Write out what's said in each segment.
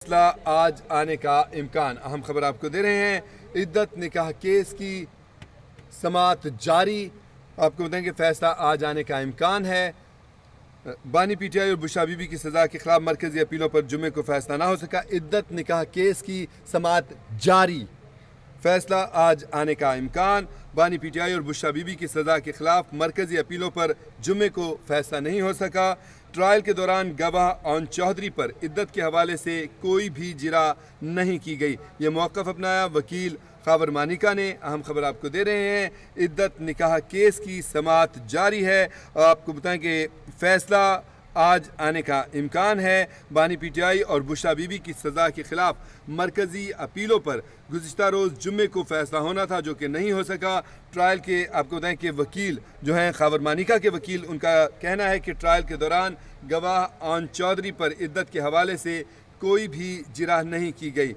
फैसला आज आने का इम्कान। अहम खबर आपको दे रहे हैं, इद्दत निकाह केस की समाअत जारी। आपको बताएं कि फैसला आज आने का इम्कान है। बानी पीटीआई और बुशरा बीबी की सज़ा के खिलाफ मरकजी अपीलों पर जुमे को फैसला ना हो सका। इद्दत निकाह केस की समाअत जारी, फैसला आज आने का इम्कान। बानी पीटीआई और बुशरा बीबी की सज़ा के खिलाफ मरकजी अपीलों पर जुमे को फैसला नहीं हो सका। ट्रायल के दौरान गवाह ऑन चौधरी पर इद्दत के हवाले से कोई भी जिरा नहीं की गई। ये मौक़िफ़ अपनाया वकील खावर मानिका ने। अहम खबर आपको दे रहे हैं, इद्दत निकाह केस की समाअत जारी है। आपको बताएं कि फैसला आज आने का इम्कान है। बानी पीटीआई और बुशरा बीबी की सज़ा के खिलाफ मरकजी अपीलों पर गुज़िश्ता रोज़ जुम्मे को फैसला होना था, जो कि नहीं हो सका। ट्रायल के आपको बताएं कि वकील जो हैं खावर मानिका के वकील, उनका कहना है कि ट्रायल के दौरान गवाह ऑन चौधरी पर इद्दत के हवाले से कोई भी जिरह नहीं की गई।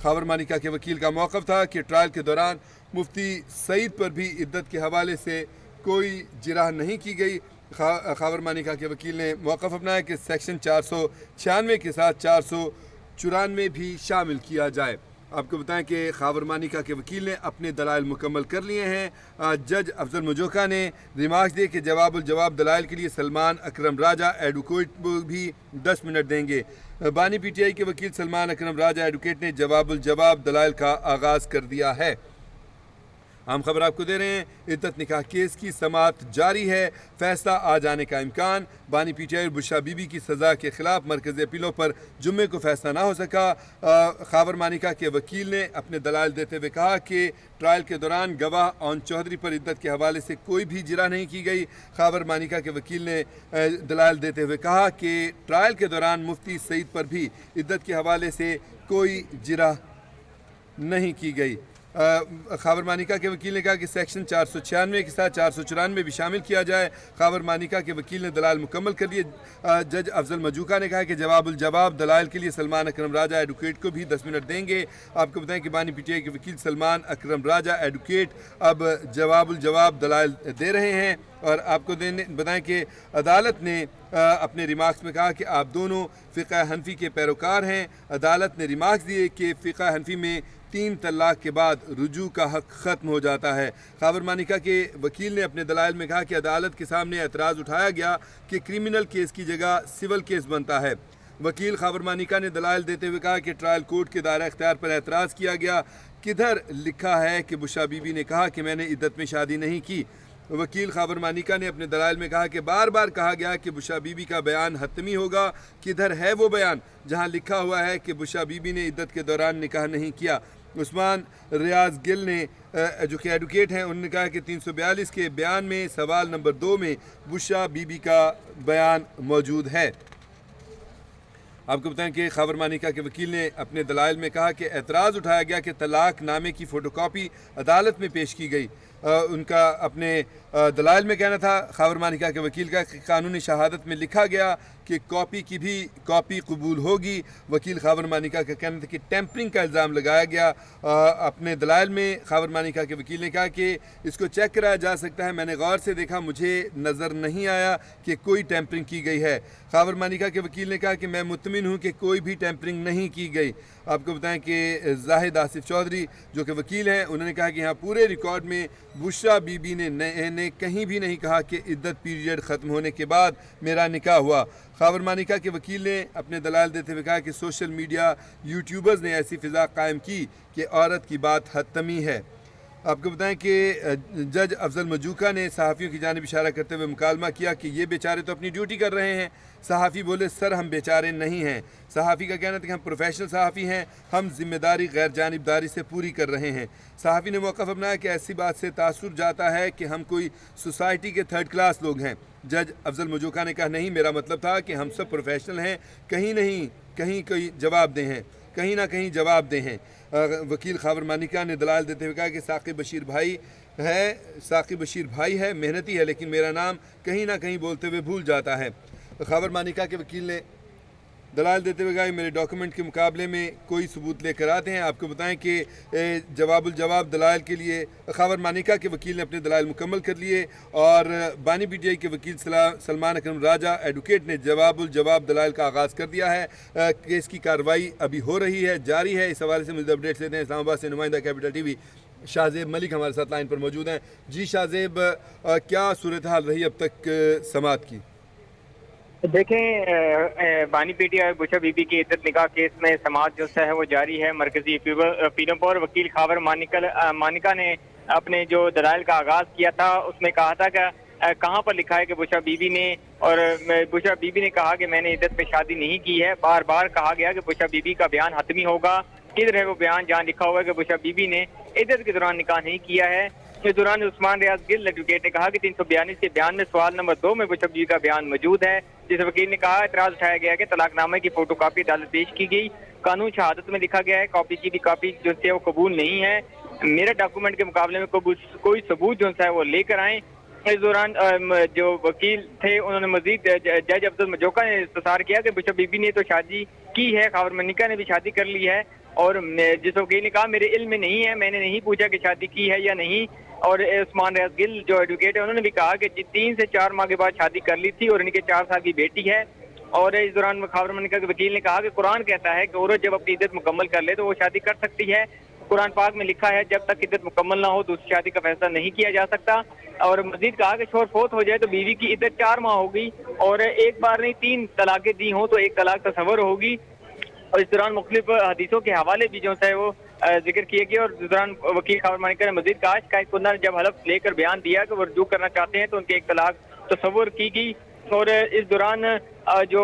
खावर मानिका के वकील का मौक़िफ़ था कि ट्रायल के दौरान मुफ्ती सईद पर भी इद्दत के हवाले से कोई जिरह नहीं की गई। खावर मानिका के वकील ने मौक़िफ़ अपनाया कि सेक्शन 496 के साथ 494 भी शामिल किया जाए। आपको बताएं कि खावर मानिका के वकील ने अपने दलाइल मुकम्मल कर लिए हैं। जज अफजल मजोका ने रिमार्क्स दिए कि जवाब दलाइल के लिए सलमान अकरम राजा एडवोकेट को भी 10 मिनट देंगे। बानी पीटीआई के वकील सलमान अकरम राजा एडवोकेट ने जवाब दलाइल का आगाज़ कर दिया है। हम खबर आपको दे रहे हैं, इद्दत निकाह केस की समाअत जारी है। फैसला आज आने का इम्कान। बानी पीटीआई और बुशरा बीबी की सज़ा के खिलाफ मरकज़ी अपीलों पर जुम्मे को फैसला ना हो सका। खावर मानिका के वकील ने अपने दलाइल देते हुए कहा कि ट्रायल के दौरान गवाह ऑन चौधरी पर इद्दत के हवाले से कोई भी जिरा नहीं की गई। खावर मानिका के वकील ने दलाइल देते हुए कहा कि ट्रायल के दौरान मुफ्ती सईद पर भी इद्दत के हवाले से कोई जिरा नहीं की गई। खावर मानिका के वकील ने कहा कि सेक्शन 496 के साथ 494 भी शामिल किया जाए। खावर मानिका के वकील ने दलाल मुकम्मल कर लिए। जज अफजल मजूका ने कहा कि जवाब दलाइल के लिए सलमान अकरम राजा एडवोकेट को भी 10 मिनट देंगे। आपको बताएं कि बानी पीटीआई के वकील सलमान अकरम राजा एडवोकेट अब जवाब दलाइल दे रहे हैं। और आपको बताएं कि अदालत ने अपने रिमार्क्स में कहा कि आप दोनों फ़िक़्ह हनफ़ी के पैरोकार हैं। अदालत ने रिमार्क्स दिए कि फ़िक़्ह हनफ़ी में 3 तलाक़ के बाद रुजू का हक़ ख़त्म हो जाता है। खावर मानिका के वकील ने अपने दलाइल में कहा कि अदालत के सामने एतराज़ उठाया गया कि क्रिमिनल केस की जगह सिविल केस बनता है। वकील खावर मानिका ने दलाइल देते हुए कहा कि ट्रायल कोर्ट के दायरा इख्तियार पर एतराज़ किया गया। किधर लिखा है कि बुशरा बीबी ने कहा कि मैंने इद्दत में शादी नहीं की। वकील खावर मानिका ने अपने दलाइल में कहा कि बार बार कहा गया कि बुशरा बीबी का बयान हतमी होगा। किधर है वो बयान जहां लिखा हुआ है कि बुशरा बीबी ने इद्दत के दौरान निकाह नहीं किया। उस्मान रियाज गिल ने जो कि एडवोकेट हैं, उन्होंने कहा कि 342 के बयान में सवाल नंबर 2 में बुशरा बीबी का बयान मौजूद है। आपको बताएं कि खावर मानिका के वकील ने अपने दलाइल में कहा कि एतराज़ उठाया गया कि तलाक नामे की फ़ोटोकॉपी अदालत में पेश की गई। उनका अपने दलाइल में कहना था खावर मानिका के वकील का कि कानूनी शहादत में लिखा गया कि कॉपी की भी कॉपी कबूल होगी। वकील खावर मानिका का कहना था कि टेम्परिंग का इल्ज़ाम लगाया गया। अपने दलाइल में खावर मानिका के वकील ने कहा कि इसको चेक कराया जा सकता है, मैंने गौर से देखा, मुझे नज़र नहीं आया कि कोई टेम्परिंग की गई है। खावर मानिका के वकील ने कहा कि मैं मुतमिन हूँ कि कोई भी टेम्परिंग नहीं की गई। आपको बताएं कि जाहिद आसिफ चौधरी जो कि वकील हैं, उन्होंने कहा कि यहाँ पूरे रिकॉर्ड में बुशरा बीबी ने कहीं भी नहीं कहा कि इद्दत पीरियड ख़त्म होने के बाद मेरा निकाह हुआ। खावर मानिका के वकील ने अपने दलाल देते हुए कहा कि सोशल मीडिया यूट्यूबर्स ने ऐसी फ़िज़ा कायम की कि औरत की बात हतमी है। आपको बताएं कि जज अफजल मजूका ने सहाफ़ियों की जानिब इशारा करते हुए मुकालमा किया कि ये बेचारे तो अपनी ड्यूटी कर रहे हैं। सहाफ़ी बोले, सर हम बेचारे नहीं हैं। सहाफ़ी का कहना था कि हम प्रोफेशनल सहाफ़ी हैं, हम जिम्मेदारी गैर जानिबदारी से पूरी कर रहे हैं। सहाफ़ी ने मौक़िफ़ अपनाया कि ऐसी बात से तासुर जाता है कि हम कोई सोसाइटी के 3rd क्लास लोग हैं। जज अफजल मजूका ने कहा, नहीं, मेरा मतलब था कि हम सब प्रोफेशनल हैं, कहीं कोई जवाब दे हैं, कहीं ना कहीं जवाब दे हैं। वकील खावर मानिका ने दलाल देते हुए कहा कि साकिब बशीर भाई है, मेहनती है, लेकिन मेरा नाम कहीं ना कहीं बोलते हुए भूल जाता है। खावर मानिका के वकील ने दलाल देते हुए कहा मेरे डॉक्यूमेंट के मुकाबले में कोई सबूत लेकर आते हैं। आपको बताएं कि जवाबुल जवाब दलाल के लिए खावर मानिका के वकील ने अपने दलाल मुकम्मल कर लिए और बानी PTI के वकील सलमान अकरम राजा एडवोकेट ने जवाबुल जवाब दलाल का आगाज़ कर दिया है। केस की कार्रवाई अभी हो रही है, जारी है। इस हवाले से मज़ीद अपडेट्स लेते हैं। इस्लामाबाद से नुमाइंदा कैपिटल TV शाहजेब मलिक हमारे साथ लाइन पर मौजूद हैं। जी शाहजेब, क्या सूरत हाल रही अब तक समात की? देखें, बानी PTI और बुशा बीबी की इद्दत निकाह केस में समाअत जो है वो जारी है। मरकजी पीरमपुर वकील खावर मानिका ने अपने जो दलाइल का आगाज किया था उसमें कहा था कि कहाँ पर लिखा है कि बुशा बीबी ने, और बुशा बीबी ने कहा कि मैंने इद्दत में शादी नहीं की है। बार बार कहा गया कि बुशा बीबी का बयान हतमी होगा। किधर है वो बयान जहाँ लिखा हुआ है कि बुशा बीबी ने इद्दत के दौरान निकाह नहीं किया है। इस दौरान उस्मान रियाज गिल एडवोकेट ने कहा कि 342 के बयान में सवाल नंबर 2 में बुशा बीबी का बयान मौजूद है, जिस वकील ने कहा एतराज उठाया गया कि तलाकनामे की फोटो कापी अदालत पेश की गई। कानून शहादत में लिखा गया है कॉपी की भी कॉपी जो है वो कबूल नहीं है। मेरे डॉक्यूमेंट के मुकाबले में कोई सबूत जो है वो लेकर आए। इस दौरान जो वकील थे उन्होंने मजीद जज अब्दुल मजोका ने इस्तफसार किया कि बुशा बीबी ने तो शादी की है, खावर मानिका ने भी शादी कर ली है। और जिस वकील ने कहा मेरे इल्म में नहीं है, मैंने नहीं पूछा कि शादी की है या नहीं। और उस्मान रियाज गिल जो एडवोकेट है उन्होंने भी कहा कि 3 से 4 माह के बाद शादी कर ली थी और इनके 4 साल की बेटी है। और इस दौरान खावर मानिका के वकील ने कहा कि कुरान कहता है कि औरत जब अपनी इद्दत मुकम्मल कर ले तो वो शादी कर सकती है। कुरान पाक में लिखा है जब तक इद्दत मुकम्मल ना हो दूसरी शादी का फैसला नहीं किया जा सकता। और मजीद कहा कि शोहर फोत हो जाए तो बीवी की इद्दत 4 माह होगी और एक बार नहीं 3 तलाकें दी हों तो 1 तलाक तस्वर होगी। और इस दौरान मुख्तलिफ हदीसों के हवाले भी जो है वो जिक्र किए गए। और इस दौरान वकील खावर मानिका ने मजीद कहा शिकायत कुंदा ने जब हलफ लेकर बयान दिया कि वो रुजू करना चाहते हैं तो उनके 1 तलाक तस्वर की गई। और इस दौरान जो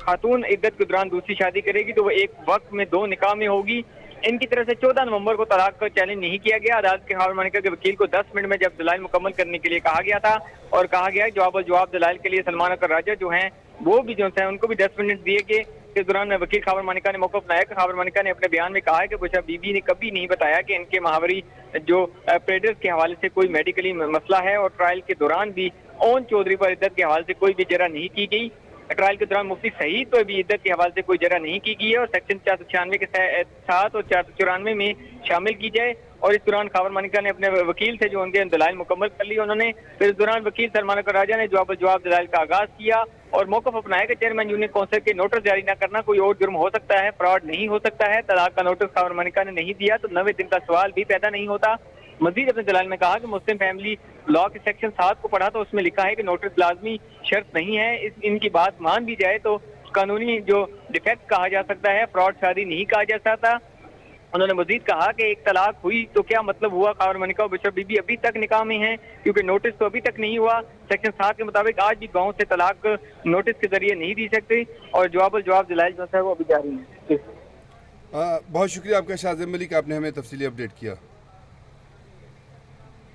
खातून इद्दत के दौरान दूसरी शादी करेगी तो वो एक वक्त में 2 निकाह में होगी। इनकी तरफ से 14 नवंबर को तलाक का चैलेंज नहीं किया गया। अदालत के खावर मानिका के वकील को 10 मिनट में जब दलाइल मुकम्मल करने के लिए कहा गया था और कहा गया जवाब दलाइल के लिए सलमान अकर राजा जो हैं वो भी जो है उनको भी 10 मिनट दिए गए। इस दौरान वकील खावर मानिका ने मौक़िफ़ अपनाया। खावर मानिका ने अपने बयान में कहा है कि बुशा बीबी ने कभी नहीं बताया कि इनके महावरी जो प्रेडेटर्स के हवाले से कोई मेडिकली मसला है और ट्रायल के दौरान भी ओन चौधरी पर इद्दत के हवाले से कोई भी जरा नहीं की गई। ट्रायल के दौरान मुफ्ती सईद पर भी इद्दत के हवाले से कोई जरा नहीं की गई है और सेक्शन 496 के साथ और 494 में शामिल की जाए। और इस दौरान खावर मानिका ने अपने वकील से जो उनके दलाइल मुकम्मल कर लिए उन्होंने। फिर इस दौरान वकील सलमान अकर राजा ने जवाब दलाइल का आगाज किया और मौक़िफ़ अपनाया कि चेयरमैन यूनियन काउंसिल के नोटिस जारी न करना कोई और जुर्म हो सकता है, फ्रॉड नहीं हो सकता है। तलाक का नोटिस खावर मानिका ने नहीं दिया तो 90 दिन का सवाल भी पैदा नहीं होता। मजीद अपने दलाल में कहा कि मुस्लिम फैमिली लॉ के सेक्शन 7 को पढ़ा तो उसमें लिखा है कि नोटिस लाजमी शर्त नहीं है। इनकी बात मान भी जाए तो कानूनी जो डिफेक्ट कहा जा सकता है, फ्रॉड शादी नहीं कहा जा सकता। उन्होंने मजीद कहा कि 1 तलाक हुई तो क्या मतलब हुआ। खावर मानिका और बुशा बीबी अभी तक निकाह में हैं क्योंकि नोटिस तो अभी तक नहीं हुआ। सेक्शन 7 के मुताबिक आज भी गाँव से तलाक नोटिस के जरिए नहीं दी सकती और जवाब दलाइल जो है वो अभी जारी है। बहुत शुक्रिया आपका शाहजेब मलिक, आपने हमें तफसीली अपडेट किया।